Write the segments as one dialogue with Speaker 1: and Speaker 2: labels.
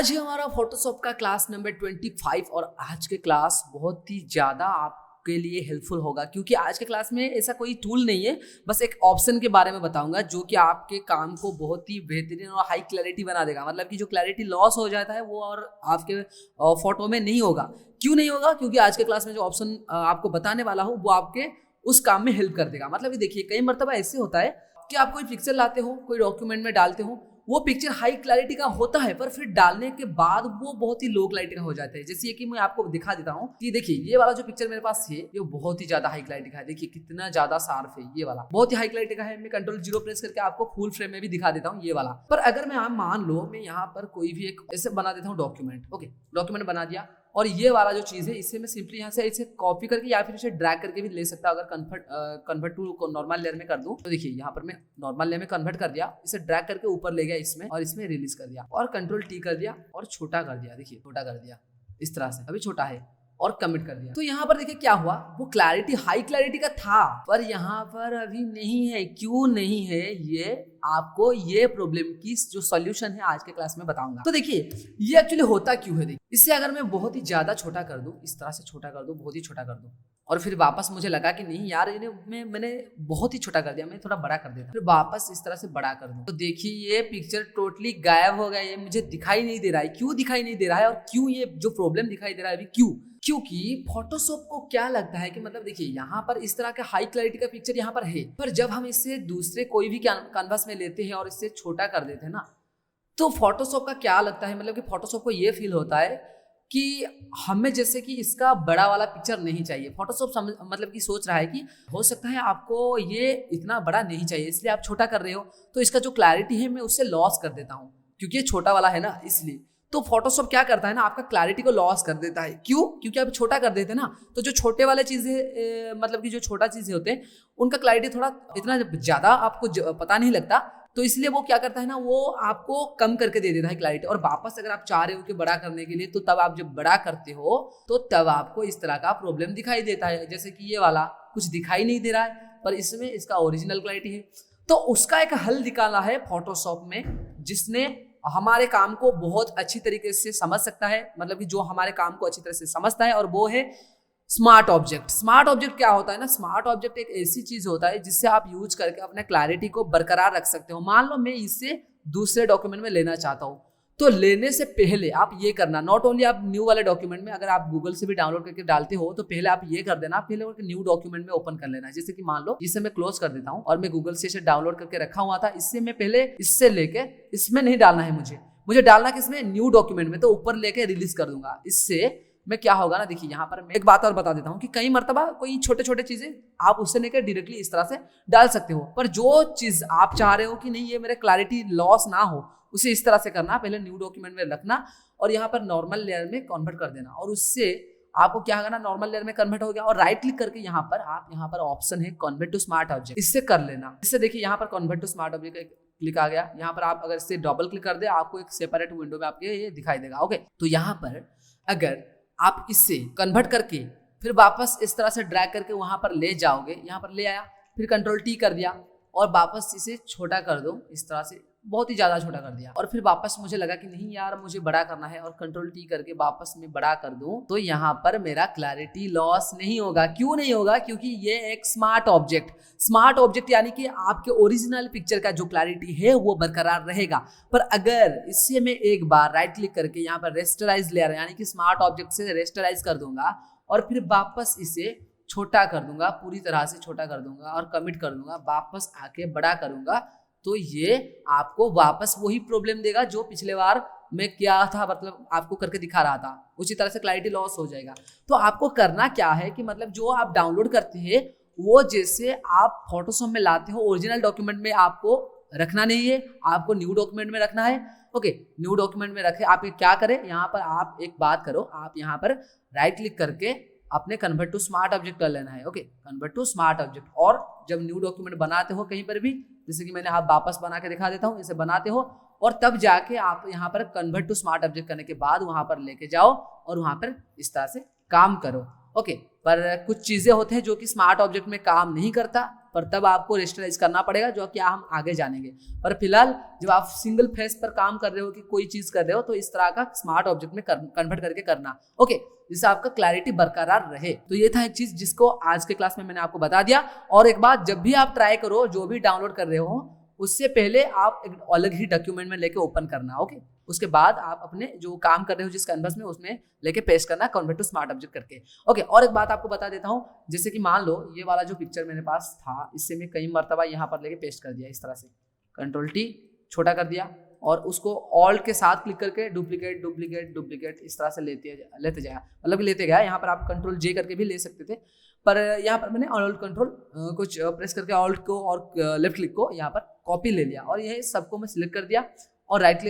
Speaker 1: आज ही हमारा फोटोशॉप का क्लास नंबर 25 और आज के क्लास बहुत ही ज़्यादा आपके लिए हेल्पफुल होगा क्योंकि आज के क्लास में ऐसा कोई टूल नहीं है, बस एक ऑप्शन के बारे में बताऊंगा जो कि आपके काम को बहुत ही बेहतरीन और हाई क्लैरिटी बना देगा। मतलब कि जो क्लैरिटी लॉस हो जाता है वो और आपके फोटो में नहीं होगा। क्यों नहीं होगा? क्योंकि आज के क्लास में जो ऑप्शन आपको बताने वाला हूँ वो आपके उस काम में हेल्प कर देगा। मतलब कि देखिए, कई मरतबा ऐसे होता है कि आप कोई पिक्चर लाते हो, कोई डॉक्यूमेंट में डालते हो, वो पिक्चर हाई क्लैरिटी का होता है पर फिर डालने के बाद वो बहुत ही लो क्लैरिटी का हो जाता है। जैसे ये कि मैं आपको दिखा देता हूँ कि देखिए, ये वाला जो पिक्चर मेरे पास है ये बहुत ही ज्यादा हाई क्लैरिटी का है। देखिए कितना ज्यादा शार्प है, ये वाला बहुत ही हाई क्लैरिटी का है। मैं Ctrl+0 प्रेस करके आपको फुल फ्रेम में भी दिखा देता हूँ ये वाला। पर अगर मैं मान लो मैं यहाँ पर कोई भी एक ऐसे बना देता हूँ डॉक्यूमेंट। ओके, डॉक्यूमेंट बना दिया और ये वाला जो चीज है इसे मैं सिंपली यहाँ से इसे कॉपी करके या फिर इसे ड्रैग करके भी ले सकता हूँ। अगर कन्वर्ट टू नॉर्मल लेयर में कर दूं तो देखिए यहाँ पर मैं नॉर्मल लेयर में कन्वर्ट कर दिया, इसे ड्रैग करके ऊपर ले गया इसमें और इसमें रिलीज कर दिया और Ctrl+T कर दिया और छोटा कर दिया। देखिए छोटा कर दिया इस तरह से, अभी छोटा है और कमिट कर दिया। तो यहाँ पर देखिए क्या हुआ, वो क्लैरिटी हाई क्लैरिटी का था पर यहाँ पर अभी नहीं है। क्यों नहीं है? ये आपको ये प्रॉब्लम की जो सॉल्यूशन है आज के क्लास में बताऊंगा। तो देखिए ये एक्चुअली होता क्यों है। देखिए इससे अगर मैं बहुत ही ज्यादा छोटा कर दूं, इस तरह से छोटा कर दूं, बहुत ही छोटा कर दूं और फिर वापस मुझे लगा कि नहीं यार मैंने बहुत ही छोटा कर दिया, मैं थोड़ा बड़ा कर देता, फिर वापस इस तरह से बड़ा कर दूं तो देखिए ये पिक्चर टोटली गायब हो गया। ये मुझे दिखाई नहीं दे रहा है। क्यों दिखाई नहीं दे रहा है और क्यों ये जो प्रॉब्लम दिखाई दे रहा है अभी क्यों? क्योंकि फोटोशॉप को क्या लगता है कि मतलब देखिए यहाँ पर इस तरह का हाई क्लैरिटी का पिक्चर यहाँ पर है, पर जब हम इससे दूसरे कोई भी कैनवास में लेते हैं और इससे छोटा कर देते हैं ना, तो फोटोशॉप का क्या लगता है, मतलब कि फोटोशॉप को ये फील होता है कि हमें जैसे कि इसका बड़ा वाला पिक्चर नहीं चाहिए। फोटोशॉप मतलब कि सोच रहा है कि हो सकता है आपको ये इतना बड़ा नहीं चाहिए, इसलिए आप छोटा कर रहे हो, तो इसका जो क्लैरिटी है मैं उससे लॉस कर देता हूँ क्योंकि ये छोटा वाला है ना, इसलिए। तो फोटोशॉप क्या करता है ना, आपका क्लैरिटी को लॉस कर देता है। क्यों? क्योंकि आप छोटा कर देते हैं ना, तो जो छोटे वाले चीजें मतलब कि जो छोटा चीजें होते हैं उनका क्लैरिटी थोड़ा इतना ज्यादा आपको पता नहीं लगता, तो इसलिए वो क्या करता है ना, वो आपको कम करके दे देता है क्लैरिटी। और वापस अगर आप चाह रहे हो कि बड़ा करने के लिए, तो तब आप जब बड़ा करते हो तो तब आपको इस तरह का प्रॉब्लम दिखाई देता है। जैसे कि ये वाला कुछ दिखाई नहीं दे रहा है पर इसमें इसका ओरिजिनल क्लैरिटी है। तो उसका एक हल निकाला है फोटोशॉप में, जिसने हमारे काम को बहुत अच्छी तरीके से समझ सकता है, मतलब कि जो हमारे काम को अच्छी तरह से समझता है, और वो है स्मार्ट ऑब्जेक्ट। स्मार्ट ऑब्जेक्ट क्या होता है ना, स्मार्ट ऑब्जेक्ट एक ऐसी चीज होता है जिससे आप यूज करके अपने क्लैरिटी को बरकरार रख सकते हो। मान लो मैं इसे दूसरे डॉक्यूमेंट में लेना चाहता हूँ, तो लेने से पहले आप ये करना, नॉट ओनली आप न्यू वाले डॉक्यूमेंट में, अगर आप गूगल से भी डाउनलोड करके डालते हो तो पहले आप ये कर देना, पहले न्यू डॉक्यूमेंट में ओपन कर लेना। जैसे कि मान लो इसे मैं क्लोज कर देता हूँ और मैं गूगल से इसे डाउनलोड करके रखा हुआ था, इससे मैं पहले इससे लेके इसमें नहीं डालना है, मुझे डालना किसमें, न्यू डॉक्यूमेंट में, तो ऊपर लेके रिलीज कर दूंगा। इससे मैं क्या होगा ना, देखिए यहाँ पर मैं एक बात और बता देता हूँ कि कई मर्तबा कोई छोटे छोटे चीजें आप उससे लेकर डायरेक्टली इस तरह से डाल सकते हो, पर जो चीज आप चाह रहे हो कि नहीं ये मेरे क्लैरिटी लॉस ना हो, उसे इस तरह से करना, पहले न्यू डॉक्यूमेंट में रखना और यहाँ पर नॉर्मल लेयर में कन्वर्ट कर देना। और उससे आपको क्या होगा ना, नॉर्मल लेयर में कन्वर्ट हो गया और राइट क्लिक करके यहाँ पर ऑप्शन है कन्वर्ट टू स्मार्ट ऑब्जेक्ट, इससे कर लेना। इससे देखिए यहाँ पर convert to smart object click आ गया। यहाँ पर आप अगर इससे डबल क्लिक कर दे आपको एक सेपरेट विंडो में आपके ये दिखाई देगा। ओके, तो यहाँ पर अगर आप इससे कन्वर्ट करके फिर वापस इस तरह से ड्रैग करके वहां पर ले जाओगे, यहाँ पर ले आया, फिर Ctrl+T कर दिया और वापस इसे छोटा कर दो, इस तरह से बहुत ही ज्यादा छोटा कर दिया, और फिर वापस मुझे लगा कि नहीं यार मुझे बड़ा करना है और Ctrl+T करके वापस मैं बड़ा कर दूं, तो यहाँ पर मेरा क्लैरिटी लॉस नहीं होगा। क्यों नहीं होगा? क्योंकि ये एक स्मार्ट ऑब्जेक्ट यानी कि आपके ओरिजिनल पिक्चर का जो क्लैरिटी है वो बरकरार रहेगा। पर अगर इससे मैं एक बार राइट क्लिक करके यहाँ पर रेस्टराइज लेयर यानी कि स्मार्ट ऑब्जेक्ट से रेस्टराइज कर दूंगा और फिर वापस इसे छोटा कर दूंगा, पूरी तरह से छोटा कर दूंगा और कमिट कर दूंगा, वापस आके बड़ा करूंगा, तो ये आपको वापस वही प्रॉब्लम देगा जो पिछले बार मैं क्या था, मतलब आपको करके दिखा रहा था, उसी तरह से क्लैरिटी लॉस हो जाएगा। तो आपको करना क्या है कि मतलब जो आप डाउनलोड करते हैं वो जैसे आप फोटोशॉप में लाते हो, ओरिजिनल डॉक्यूमेंट में आपको रखना नहीं है, आपको न्यू डॉक्यूमेंट में रखना है। ओके, न्यू डॉक्यूमेंट में रखे, आप क्या करें, यहाँ पर आप एक बात करो, आप यहाँ पर राइट क्लिक करके अपने कन्वर्ट टू स्मार्ट ऑब्जेक्ट कर लेना है। Okay, convert to smart object, और जब न्यू डॉक्यूमेंट बनाते हो कहीं पर भी, जैसे कि मैंने आप वापस बना के दिखा देता हूँ, इसे बनाते हो और तब जाके आप यहाँ पर कन्वर्ट टू स्मार्ट ऑब्जेक्ट करने के बाद वहां पर लेके जाओ और वहां पर इस तरह से काम करो। ओके, पर कुछ चीजें होते हैं जो कि स्मार्ट ऑब्जेक्ट में काम नहीं करता, पर तब आपको रेस्टराइज करना पड़ेगा, जो कि हम आगे जानेंगे। पर फिलहाल जब आप सिंगल फेस पर काम कर रहे हो कि कोई चीज कर रहे हो तो इस तरह का स्मार्ट ऑब्जेक्ट में कन्वर्ट करके करना, ओके, जिससे आपका क्लैरिटी बरकरार रहे। तो ये था एक चीज जिसको आज के क्लास में मैंने आपको बता दिया। और एक बात, जब भी आप ट्राई करो, जो भी डाउनलोड कर रहे हो उससे पहले आप एक अलग ही डॉक्यूमेंट में लेके ओपन करना, ओके। उसके बाद आप अपने जो काम कर रहे हो जिस कैनवस में उसमें लेके पेस्ट करना, कन्वर्ट टू स्मार्ट ऑब्जेक्ट करके, ओके। और एक बात आपको बता देता हूँ, जैसे कि मान लो ये वाला जो पिक्चर मेरे पास था, इससे मैं कई मरतबा यहाँ पर लेके पेस्ट कर दिया, इस तरह से Ctrl+T छोटा कर दिया और उसको ऑल्ट के साथ क्लिक करके डुप्लीकेट डुप्लीकेट डुप्लीकेट इस तरह से लेते जाया, मतलब लेते गया। यहाँ पर आप Ctrl+J करके भी ले सकते थे, पर यहाँ पर मैंने ऑल्ट कंट्रोल कुछ प्रेस करके ऑल्ट को और लेफ्ट क्लिक को यहाँ पर कॉपी ले लिया और यह सबको मैं सिलेक्ट कर दिया और राइट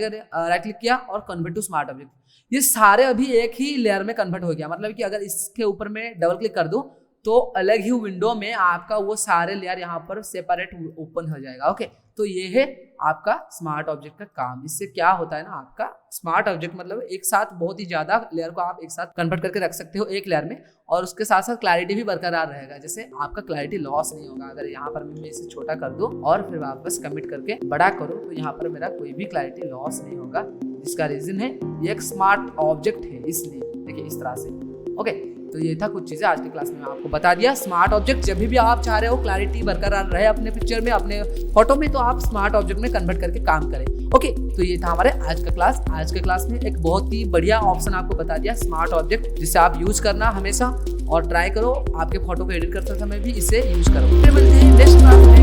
Speaker 1: क्लिक किया और कन्वर्ट टू स्मार्ट ऑब्जेक्ट। ये सारे अभी एक ही लेयर में कन्वर्ट हो गया, मतलब कि अगर इसके ऊपर मैं डबल क्लिक कर दूं तो अलग ही विंडो में आपका वो सारे लेयर यहाँ पर सेपरेट ओपन हो जाएगा, ओके। तो ये है आपका स्मार्ट ऑब्जेक्ट का काम। इससे क्या होता है ना, आपका स्मार्ट ऑब्जेक्ट मतलब एक साथ बहुत ही ज्यादा लेयर को आप एक साथ कन्वर्ट करके रख सकते हो एक लेयर में, और उसके साथ साथ क्लैरिटी भी बरकरार रहेगा, जैसे आपका क्लैरिटी लॉस नहीं होगा। अगर यहाँ पर मैं इसे छोटा कर दूं और फिर वापस कमिट करके बड़ा करूँ तो यहाँ पर मेरा कोई भी क्लैरिटी लॉस नहीं होगा। इसका रीजन है ये एक स्मार्ट ऑब्जेक्ट है, इसलिए देखिए इस तरह से, ओके। तो ये था कुछ चीजें आज की क्लास में आपको बता दिया। स्मार्ट ऑब्जेक्ट जब भी आप चाह रहे हो क्लैरिटी बरकरार रहे अपने पिक्चर में, अपने फोटो में, तो आप स्मार्ट ऑब्जेक्ट में कन्वर्ट करके काम करें, ओके। तो ये था हमारे आज का क्लास। आज के क्लास में एक बहुत ही बढ़िया ऑप्शन आपको बता दिया, स्मार्ट ऑब्जेक्ट, जिसे आप यूज करना हमेशा और ट्राई करो, आपके फोटो को एडिट करते समय भी इसे यूज करो। फिर मिलते हैं नेक्स्ट क्लास।